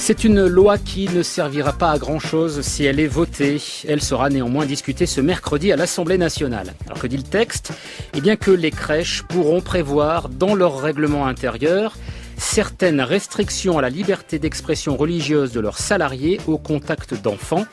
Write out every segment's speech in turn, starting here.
C'est une loi qui ne servira pas à grand-chose si elle est votée. Elle sera néanmoins discutée ce mercredi à l'Assemblée nationale. Alors que dit le texte ? Eh bien que les crèches pourront prévoir dans leur règlement intérieur certaines restrictions à la liberté d'expression religieuse de leurs salariés au contact d'enfants.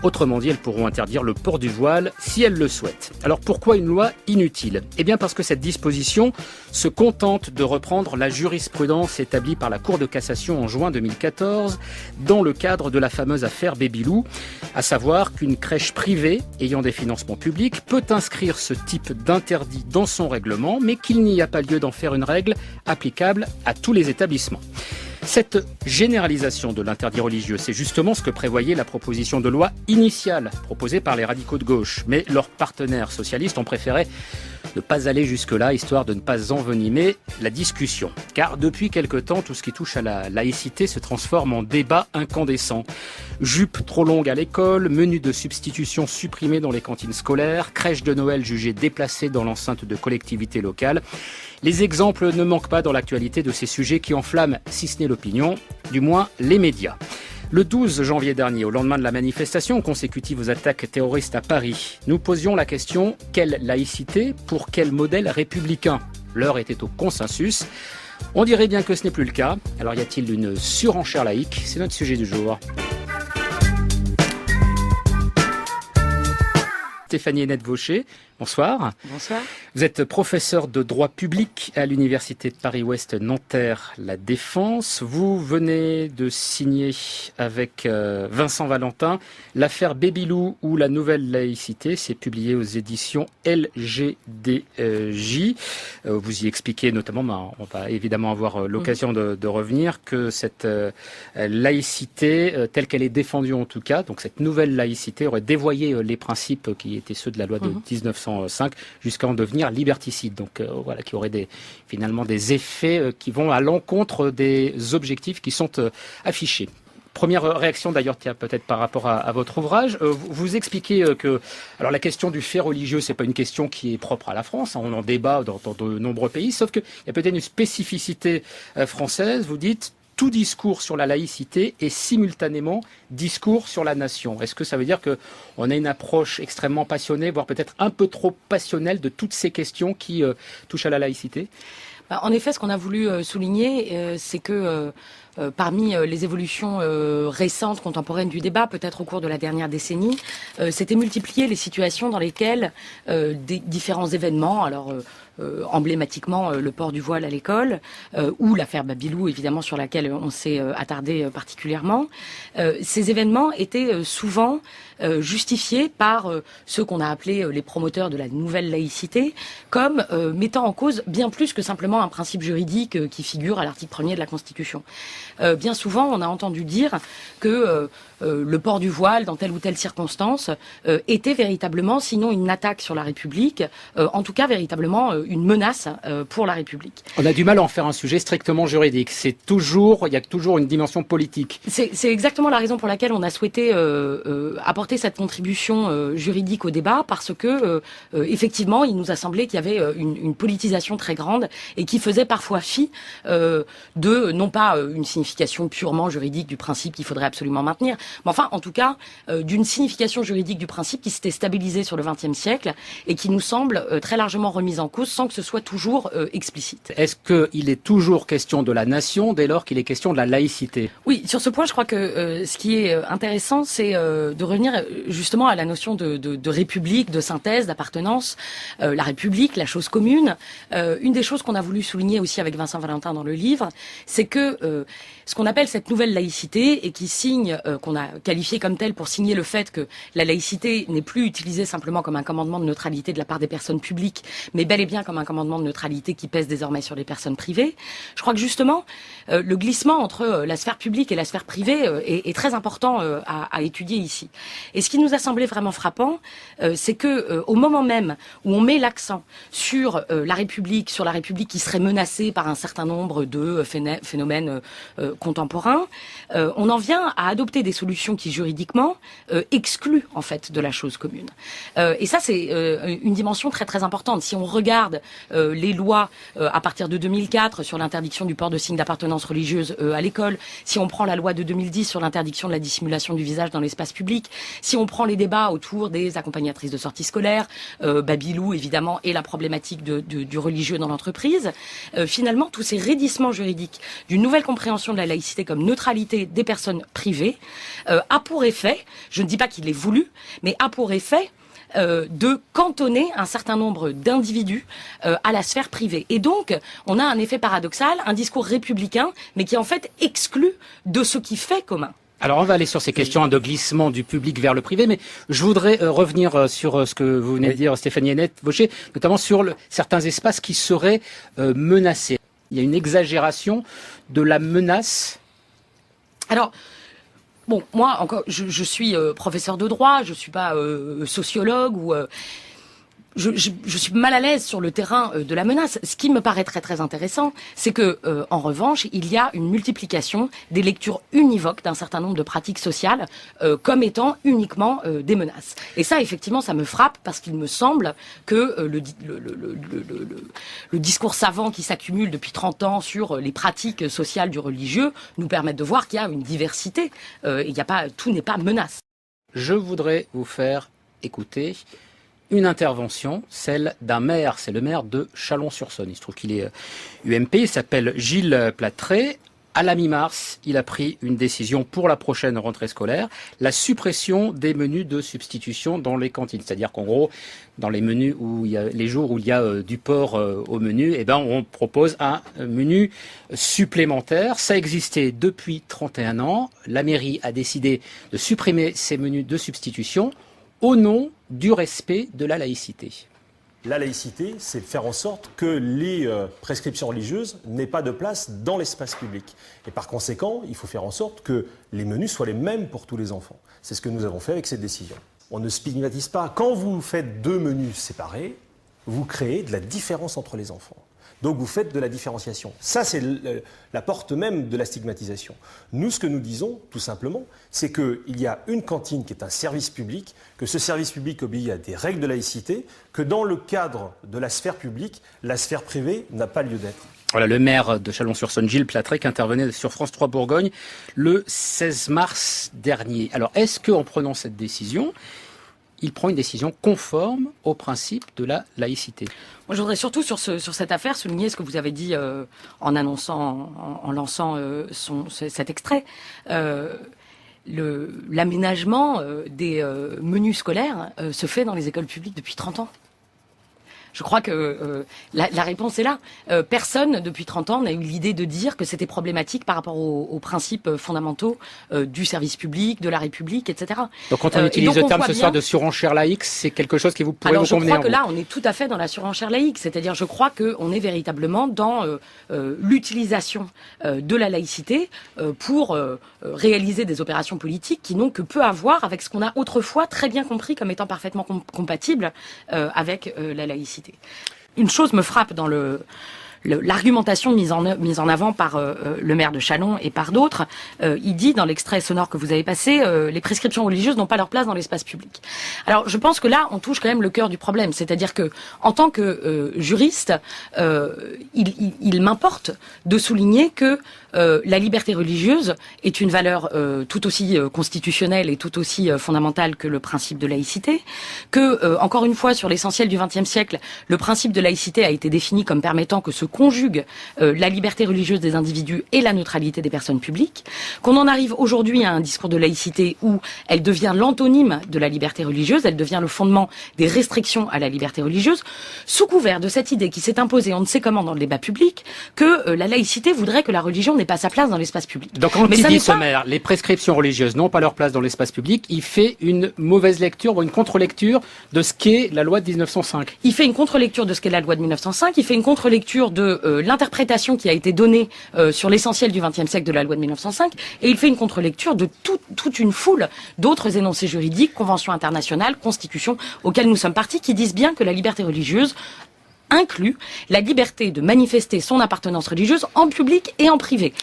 Autrement dit, elles pourront interdire le port du voile si elles le souhaitent. Alors pourquoi une loi inutile ? Eh bien parce que cette disposition se contente de reprendre la jurisprudence établie par la Cour de cassation en juin 2014 dans le cadre de la fameuse affaire Babylou, à savoir qu'une crèche privée ayant des financements publics peut inscrire ce type d'interdit dans son règlement, mais qu'il n'y a pas lieu d'en faire une règle applicable à tous les établissements. Cette généralisation de l'interdit religieux, c'est justement ce que prévoyait la proposition de loi initiale proposée par les radicaux de gauche. Mais leurs partenaires socialistes ont préféré ne pas aller jusque-là, histoire de ne pas envenimer la discussion. Car depuis quelque temps, tout ce qui touche à la laïcité se transforme en débat incandescent. Jupe trop longue à l'école, menu de substitution supprimé dans les cantines scolaires, crèche de Noël jugée déplacée dans l'enceinte de collectivités locales. Les exemples ne manquent pas dans l'actualité de ces sujets qui enflamment, si ce n'est l'opinion, du moins les médias. Le 12 janvier dernier, au lendemain de la manifestation consécutive aux attaques terroristes à Paris, nous posions la question « Quelle laïcité pour quel modèle républicain ?» L'heure était au consensus. On dirait bien que ce n'est plus le cas. Alors y a-t-il une surenchère laïque ? C'est notre sujet du jour. Stéphanie Hennette-Vaucher, bonsoir. Bonsoir. Vous êtes professeur de droit public à l'Université de Paris-Ouest Nanterre-La Défense. Vous venez de signer avec Vincent Valentin l'affaire Babylou ou la nouvelle laïcité. C'est publié aux éditions LGDJ. Vous y expliquez notamment, on va évidemment avoir l'occasion de revenir, que cette laïcité, telle qu'elle est défendue en tout cas, donc cette nouvelle laïcité aurait dévoyé les principes qui étaient ceux de la loi de 1905 jusqu'à en devenir liberticide. Donc voilà, qui aurait finalement des effets qui vont à l'encontre des objectifs qui sont affichés. Première réaction d'ailleurs, tiens, peut-être par rapport à votre ouvrage. Vous expliquez que alors la question du fait religieux, c'est pas une question qui est propre à la France. On en débat dans de nombreux pays, sauf qu'il y a peut-être une spécificité française. Vous dites tout discours sur la laïcité est simultanément discours sur la nation. Est-ce que ça veut dire qu'on a une approche extrêmement passionnée, voire peut-être un peu trop passionnelle de toutes ces questions qui touchent à la laïcité ? En effet, ce qu'on a voulu souligner, c'est que parmi les évolutions récentes, contemporaines du débat, peut-être au cours de la dernière décennie, s'étaient multipliées les situations dans lesquelles des différents événements, alors emblématiquement le port du voile à l'école, ou l'affaire Babylou, évidemment, sur laquelle on s'est attardé particulièrement, ces événements étaient souvent justifiés par ceux qu'on a appelés les promoteurs de la nouvelle laïcité, comme mettant en cause bien plus que simplement un principe juridique qui figure à l'article 1er de la Constitution. Bien souvent, on a entendu dire que le port du voile, dans telle ou telle circonstance, était véritablement, sinon une attaque sur la République, en tout cas véritablement une menace pour la République. On a du mal à en faire un sujet strictement juridique. Il y a toujours une dimension politique. C'est exactement la raison pour laquelle on a souhaité apporter cette contribution juridique au débat, parce que effectivement, il nous a semblé qu'il y avait une politisation très grande et qui faisait parfois fi de non pas une signification purement juridique du principe qu'il faudrait absolument maintenir, mais enfin, en tout cas, d'une signification juridique du principe qui s'était stabilisée sur le XXe siècle et qui nous semble très largement remise en cause sans que ce soit toujours explicite. Est-ce qu'il est toujours question de la nation dès lors qu'il est question de la laïcité ? Oui, sur ce point, je crois que ce qui est intéressant, c'est de revenir justement à la notion de république, de synthèse, d'appartenance. La République, la chose commune. Une des choses qu'on a voulu souligner aussi avec Vincent Valentin dans le livre, c'est que ce qu'on appelle cette nouvelle laïcité et qui signe, qu'on a qualifié comme telle pour signer le fait que la laïcité n'est plus utilisée simplement comme un commandement de neutralité de la part des personnes publiques, mais bel et bien comme un commandement de neutralité qui pèse désormais sur les personnes privées. Je crois que justement, le glissement entre la sphère publique et la sphère privée est très important à étudier ici. Et ce qui nous a semblé vraiment frappant, c'est que au moment même où on met l'accent sur la République qui serait menacée par un certain nombre de phénomènes contemporains, on en vient à adopter des solutions qui juridiquement excluent en fait de la chose commune. Et ça, c'est une dimension très très importante. Si on regarde les lois à partir de 2004 sur l'interdiction du port de signes d'appartenance religieuse à l'école, si on prend la loi de 2010 sur l'interdiction de la dissimulation du visage dans l'espace public, si on prend les débats autour des accompagnatrices de sortie scolaire, Babylou évidemment, et la problématique du religieux dans l'entreprise, finalement tous ces raidissements juridiques d'une nouvelle compréhension de la laïcité comme neutralité des personnes privées a pour effet, je ne dis pas qu'il est voulu, mais a pour effet de cantonner un certain nombre d'individus à la sphère privée. Et donc, on a un effet paradoxal, un discours républicain, mais qui en fait exclut de ce qui fait commun. Alors on va aller sur ces questions de glissement du public vers le privé, mais je voudrais revenir sur ce que vous venez de dire, Stéphanie Hennette-Vaucher, notamment sur certains espaces qui seraient menacés. Il y a une exagération de la menace. Alors, bon, moi, encore, je suis professeur de droit, je suis pas sociologue ou... Je suis mal à l'aise sur le terrain de la menace. Ce qui me paraît très très intéressant, c'est que en revanche, il y a une multiplication des lectures univoques d'un certain nombre de pratiques sociales comme étant uniquement des menaces. Et ça, effectivement, ça me frappe parce qu'il me semble que le discours savant qui s'accumule depuis 30 ans sur les pratiques sociales du religieux nous permettent de voir qu'il y a une diversité. Il y a pas, tout n'est pas menace. Je voudrais vous faire écouter une intervention, celle d'un maire, c'est le maire de Chalon-sur-Saône. Il se trouve qu'il est UMP, il s'appelle Gilles Platré. À la mi-mars, il a pris une décision pour la prochaine rentrée scolaire, la suppression des menus de substitution dans les cantines. C'est-à-dire qu'en gros, dans les menus où il y a, les jours où il y a du porc au menu, eh ben, on propose un menu supplémentaire. Ça existait depuis 31 ans. La mairie a décidé de supprimer ces menus de substitution au nom du respect de la laïcité. La laïcité, c'est de faire en sorte que les prescriptions religieuses n'aient pas de place dans l'espace public. Et par conséquent, il faut faire en sorte que les menus soient les mêmes pour tous les enfants. C'est ce que nous avons fait avec cette décision. On ne stigmatise pas. Quand vous faites deux menus séparés, vous créez de la différence entre les enfants. Donc vous faites de la différenciation. Ça, c'est la porte même de la stigmatisation. Nous, ce que nous disons, tout simplement, c'est qu'il y a une cantine qui est un service public, que ce service public obéit à des règles de laïcité, que dans le cadre de la sphère publique, la sphère privée n'a pas lieu d'être. Voilà, le maire de Chalon-sur-Saône, Gilles Platré, qui intervenait sur France 3 Bourgogne le 16 mars dernier. Alors, est-ce qu'en prenant cette décision, il prend une décision conforme au principe de la laïcité? Moi, je voudrais surtout sur cette affaire souligner ce que vous avez dit en lançant cet extrait. L'aménagement des menus scolaires se fait dans les écoles publiques depuis 30 ans. Je crois que la réponse est là. Personne, depuis 30 ans, n'a eu l'idée de dire que c'était problématique par rapport aux principes fondamentaux du service public, de la République, etc. Donc quand on utilise le terme ce soir de surenchère laïque, c'est quelque chose qui pourrait vous convenir? Je crois que là, on est tout à fait dans la surenchère laïque. C'est-à-dire, je crois qu'on est véritablement dans l'utilisation de la laïcité pour réaliser des opérations politiques qui n'ont que peu à voir avec ce qu'on a autrefois très bien compris comme étant parfaitement compatible avec la laïcité. Une chose me frappe dans l'argumentation mise en avant par le maire de Chalon et par d'autres. Il dit dans l'extrait sonore que vous avez passé, les prescriptions religieuses n'ont pas leur place dans l'espace public. Alors je pense que là on touche quand même le cœur du problème, c'est-à-dire que en tant que juriste, il m'importe de souligner que la liberté religieuse est une valeur tout aussi constitutionnelle et tout aussi fondamentale que le principe de laïcité, que encore une fois sur l'essentiel du XXe siècle, le principe de laïcité a été défini comme permettant que se conjugue la liberté religieuse des individus et la neutralité des personnes publiques, qu'on en arrive aujourd'hui à un discours de laïcité où elle devient l'antonyme de la liberté religieuse, elle devient le fondement des restrictions à la liberté religieuse, sous couvert de cette idée qui s'est imposée on ne sait comment dans le débat public, que la laïcité voudrait que la religion n'ait pas sa place dans l'espace public. Donc quand il dit ce maire, les prescriptions religieuses n'ont pas leur place dans l'espace public, il fait une mauvaise lecture ou une contre-lecture de ce qu'est la loi de 1905. Il fait une contre-lecture de ce qu'est la loi de 1905, il fait une contre-lecture de l'interprétation qui a été donnée sur l'essentiel du XXe siècle de la loi de 1905, et il fait une contre-lecture de toute une foule d'autres énoncés juridiques, conventions internationales, constitutions auxquelles nous sommes partis, qui disent bien que la liberté religieuse inclut la liberté de manifester son appartenance religieuse en public et en privé.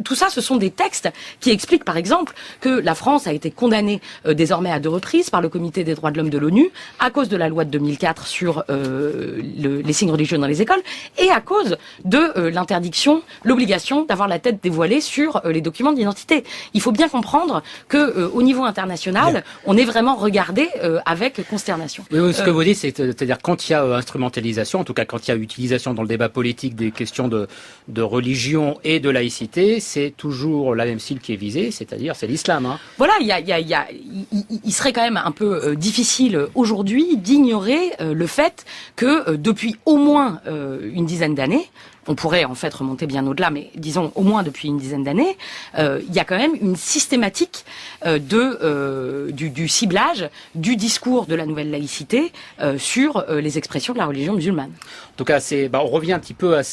Tout ça, ce sont des textes qui expliquent, par exemple, que la France a été condamnée désormais à 2 reprises par le Comité des droits de l'homme de l'ONU à cause de la loi de 2004 sur les signes religieux dans les écoles et à cause de l'interdiction, l'obligation d'avoir la tête dévoilée sur les documents d'identité. Il faut bien comprendre que au niveau international, on est vraiment regardé avec consternation. Oui, ce que vous dites, c'est-à-dire quand il y a instrumentalisation, en tout cas quand il y a utilisation dans le débat politique des questions de religion et de laïcité, c'est toujours la même cible qui est visée, c'est-à-dire c'est l'islam. Hein. Voilà, il serait quand même un peu difficile aujourd'hui d'ignorer le fait que depuis au moins une dizaine d'années, on pourrait en fait remonter bien au-delà, mais disons au moins depuis une dizaine d'années, il y a quand même une systématique du ciblage du discours de la nouvelle laïcité sur les expressions de la religion musulmane. En tout cas, on revient un petit peu à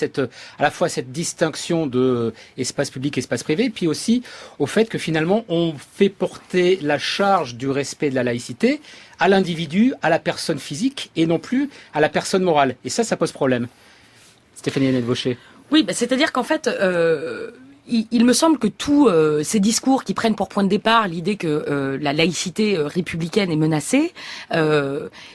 la fois cette distinction de espace public, espace privé, puis aussi au fait que finalement on fait porter la charge du respect de la laïcité à l'individu, à la personne physique, et non plus à la personne morale. Et ça pose problème. Stéphanie Hennette-Vaucher. Oui, c'est-à-dire qu'en fait, il me semble que tous ces discours qui prennent pour point de départ l'idée que la laïcité républicaine est menacée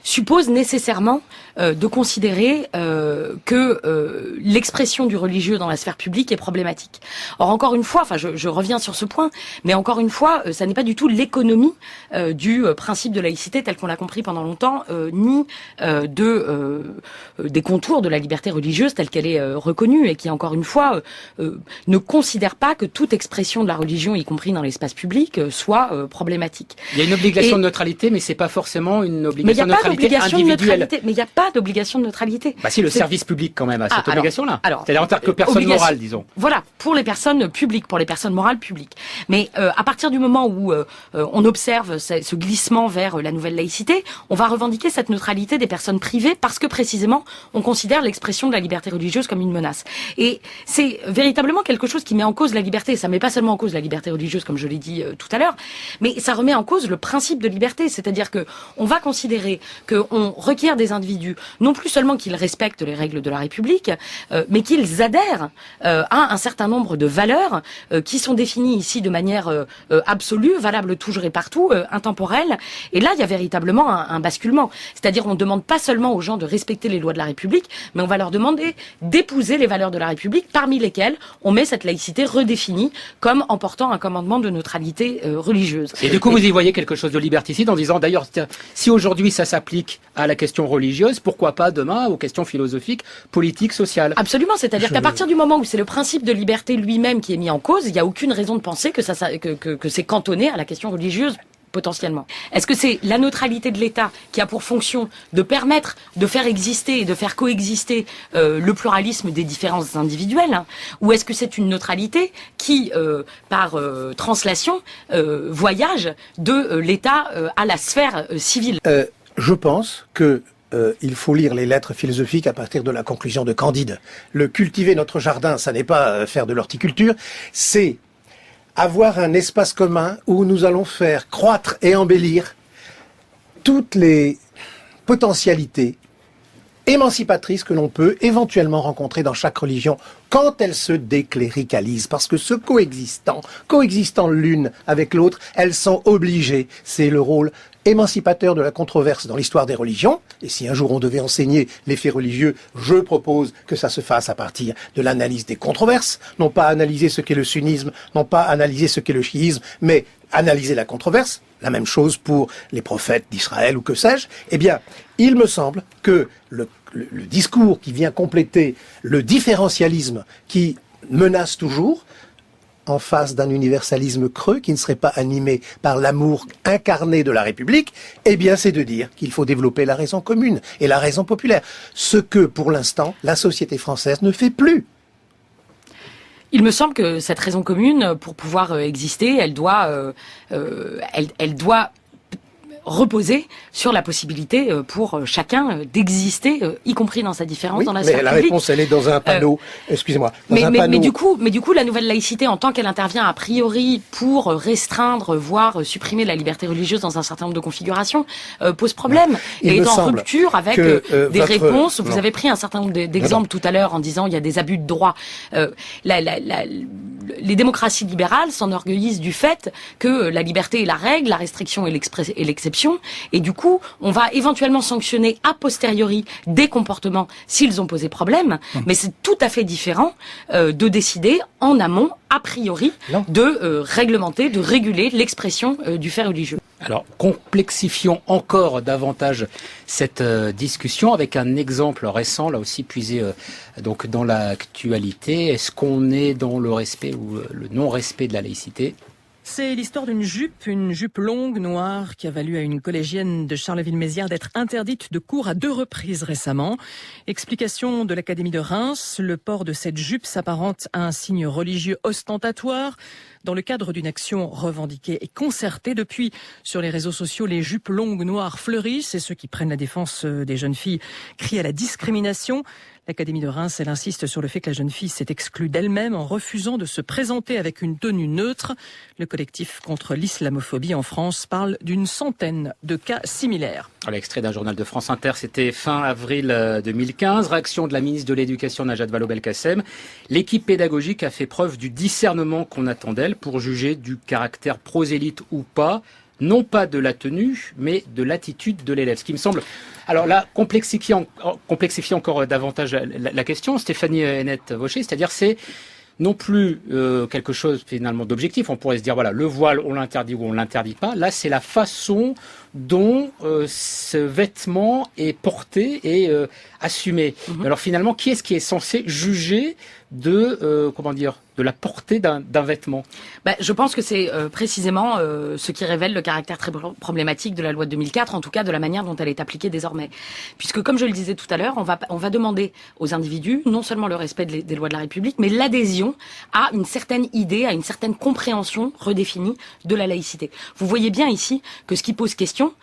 supposent nécessairement de considérer que l'expression du religieux dans la sphère publique est problématique. Or, encore une fois, je reviens sur ce point, mais encore une fois, ça n'est pas du tout l'économie du principe de laïcité tel qu'on l'a compris pendant longtemps, ni des contours de la liberté religieuse telle qu'elle est reconnue et qui, encore une fois, ne considère pas que toute expression de la religion, y compris dans l'espace public, soit problématique. Il y a une obligation de neutralité, mais c'est pas forcément une obligation de neutralité individuelle. Mais il n'y a pas d'obligation de neutralité. Bah si, le service public quand même a cette obligation-là. C'est-à-dire en tant que personne morale, disons. Voilà, pour les personnes publiques, pour les personnes morales publiques. Mais à partir du moment où on observe ce glissement vers la nouvelle laïcité, on va revendiquer cette neutralité des personnes privées parce que précisément, on considère l'expression de la liberté religieuse comme une menace. Et c'est véritablement quelque chose qui met en cause la liberté. Ça met pas seulement en cause la liberté religieuse, comme je l'ai dit tout à l'heure, mais ça remet en cause le principe de liberté. C'est-à-dire que on va considérer qu'on requiert des individus, non plus seulement qu'ils respectent les règles de la République, mais qu'ils adhèrent à un certain nombre de valeurs qui sont définies ici de manière absolue, valable toujours et partout, intemporelle. Et là, il y a véritablement un basculement. C'est-à-dire, on ne demande pas seulement aux gens de respecter les lois de la République, mais on va leur demander d'épouser les valeurs de la République, parmi lesquelles on met cette laïcité redéfinie comme emportant un commandement de neutralité religieuse. Et du coup, vous y voyez quelque chose de liberticide en disant, d'ailleurs, si aujourd'hui ça s'applique à la question religieuse, pourquoi pas demain aux questions philosophiques, politiques, sociales? Absolument, c'est-à-dire qu'à partir du moment où c'est le principe de liberté lui-même qui est mis en cause, il n'y a aucune raison de penser que c'est cantonné à la question religieuse. Potentiellement. Est-ce que c'est la neutralité de l'État qui a pour fonction de permettre de faire exister et de faire coexister le pluralisme des différences individuelles, hein, ou est-ce que c'est une neutralité qui, par translation, voyage de l'État à la sphère civile? Je pense que il faut lire les lettres philosophiques à partir de la conclusion de Candide. Le cultiver notre jardin, ça n'est pas faire de l'horticulture, c'est avoir un espace commun où nous allons faire croître et embellir toutes les potentialités émancipatrices que l'on peut éventuellement rencontrer dans chaque religion quand elles se décléricalisent. Parce que ce coexistant l'une avec l'autre, elles sont obligées. C'est le rôle émancipateur de la controverse dans l'histoire des religions. Et si un jour on devait enseigner les faits religieux, je propose que ça se fasse à partir de l'analyse des controverses. Non pas analyser ce qu'est le sunnisme, non pas analyser ce qu'est le chiisme, mais analyser la controverse. La même chose pour les prophètes d'Israël ou que sais-je. Eh bien, il me semble que le discours qui vient compléter le différentialisme qui menace toujours, en face d'un universalisme creux qui ne serait pas animé par l'amour incarné de la République, eh bien c'est de dire qu'il faut développer la raison commune et la raison populaire. Ce que, pour l'instant, la société française ne fait plus. Il me semble que cette raison commune, pour pouvoir exister, elle doit reposer sur la possibilité pour chacun d'exister, y compris dans sa différence, oui, dans la mais sphère la publique. réponse, elle est dans un panneau. Excusez-moi. Mais du coup, la nouvelle laïcité, en tant qu'elle intervient a priori pour restreindre, voire supprimer la liberté religieuse dans un certain nombre de configurations, pose problème et est en rupture avec des réponses. Vous avez pris un certain nombre d'exemples tout à l'heure en disant il y a des abus de droit. Les démocraties libérales s'enorgueillissent du fait que la liberté est la règle, la restriction est l'exception, et du coup, on va éventuellement sanctionner a posteriori des comportements s'ils ont posé problème, mais c'est tout à fait différent de décider en amont, a priori, de réglementer, de réguler l'expression du fait religieux. Alors, complexifions encore davantage cette discussion avec un exemple récent, là aussi puisé donc dans l'actualité. Est-ce qu'on est dans le respect ou le non-respect de la laïcité ? C'est l'histoire d'une jupe longue, noire, qui a valu à une collégienne de Charleville-Mézières d'être interdite de cours à 2 reprises récemment. Explication de l'Académie de Reims, le port de cette jupe s'apparente à un signe religieux ostentatoire dans le cadre d'une action revendiquée et concertée. Depuis, sur les réseaux sociaux, les jupes longues noires fleurissent et ceux qui prennent la défense des jeunes filles crient à la discrimination. L'Académie de Reims, elle insiste sur le fait que la jeune fille s'est exclue d'elle-même en refusant de se présenter avec une tenue neutre. Le collectif contre l'islamophobie en France parle d'une centaine de cas similaires. L'extrait d'un journal de France Inter, c'était fin avril 2015. Réaction de la ministre de l'Éducation, Najat Vallaud-Belkacem. L'équipe pédagogique a fait preuve du discernement qu'on attend d'elle pour juger du caractère prosélyte ou pas, non pas de la tenue, mais de l'attitude de l'élève. Ce qui me semble... Alors là, complexifier encore davantage la question, Stéphanie Hennette-Vaucher, c'est-à-dire c'est non plus quelque chose finalement d'objectif. On pourrait se dire, voilà, le voile, on l'interdit ou on l'interdit pas. Là, c'est la façon dont ce vêtement est porté et assumé. Alors finalement, qui est-ce qui est censé juger de la portée d'un vêtement? Je pense que c'est précisément ce qui révèle le caractère très problématique de la loi de 2004, en tout cas de la manière dont elle est appliquée désormais. Puisque, comme je le disais tout à l'heure, on va demander aux individus non seulement le respect des lois de la République, mais l'adhésion à une certaine idée, à une certaine compréhension redéfinie de la laïcité. Vous voyez bien ici que ce qui pose question,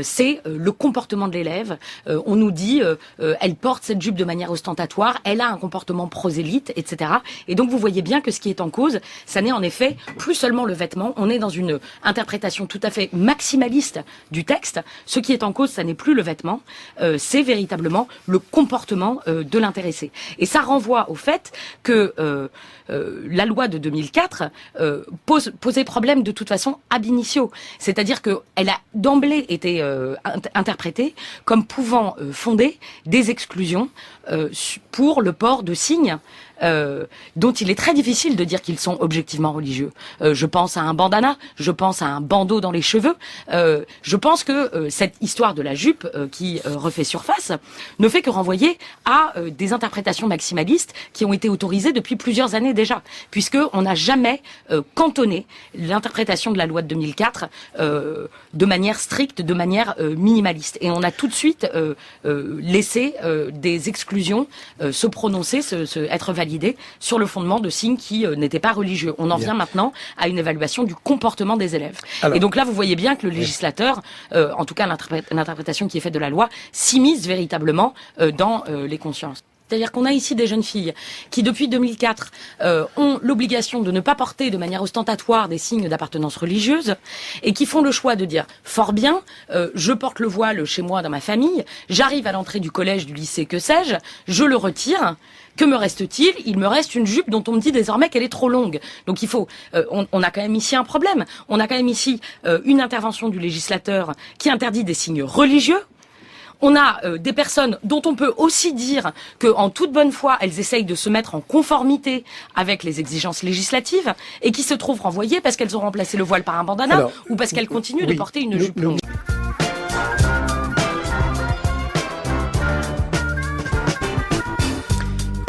c'est le comportement de l'élève. On nous dit, elle porte cette jupe de manière ostentatoire, elle a un comportement prosélyte, etc. Et donc vous voyez bien que ce qui est en cause, ça n'est en effet plus seulement le vêtement, on est dans une interprétation tout à fait maximaliste du texte. Ce qui est en cause, ça n'est plus le vêtement, c'est véritablement le comportement de l'intéressé. Et ça renvoie au fait que la loi de 2004 posait problème de toute façon ab initio. C'est-à-dire qu'elle a d'emblée été interprétée comme pouvant fonder des exclusions pour le port de signes dont il est très difficile de dire qu'ils sont objectivement religieux. Je pense à un bandana, je pense à un bandeau dans les cheveux. Je pense que cette histoire de la jupe qui refait surface ne fait que renvoyer à des interprétations maximalistes qui ont été autorisées depuis plusieurs années déjà, puisqu'on n'a jamais cantonné l'interprétation de la loi de 2004 de manière stricte, de manière minimaliste. Et on a tout de suite laissé des exclusions se prononcer, être validées sur le fondement de signes qui n'étaient pas religieux. On en vient maintenant à une évaluation du comportement des élèves. Alors, et donc là, vous voyez bien que le législateur, en tout cas l'interprétation qui est faite de la loi, s'immisce véritablement dans les consciences. C'est-à-dire qu'on a ici des jeunes filles qui, depuis 2004, ont l'obligation de ne pas porter de manière ostentatoire des signes d'appartenance religieuse et qui font le choix de dire « fort bien, je porte le voile chez moi dans ma famille, j'arrive à l'entrée du collège, du lycée, que sais-je, je le retire ». Que me reste-t-il? Il me reste une jupe dont on me dit désormais qu'elle est trop longue. Donc il faut, on a quand même ici un problème. On a quand même ici une intervention du législateur qui interdit des signes religieux. On a des personnes dont on peut aussi dire qu'en toute bonne foi, elles essayent de se mettre en conformité avec les exigences législatives et qui se trouvent renvoyées parce qu'elles ont remplacé le voile par un bandana ou parce qu'elles continuent de porter une jupe longue.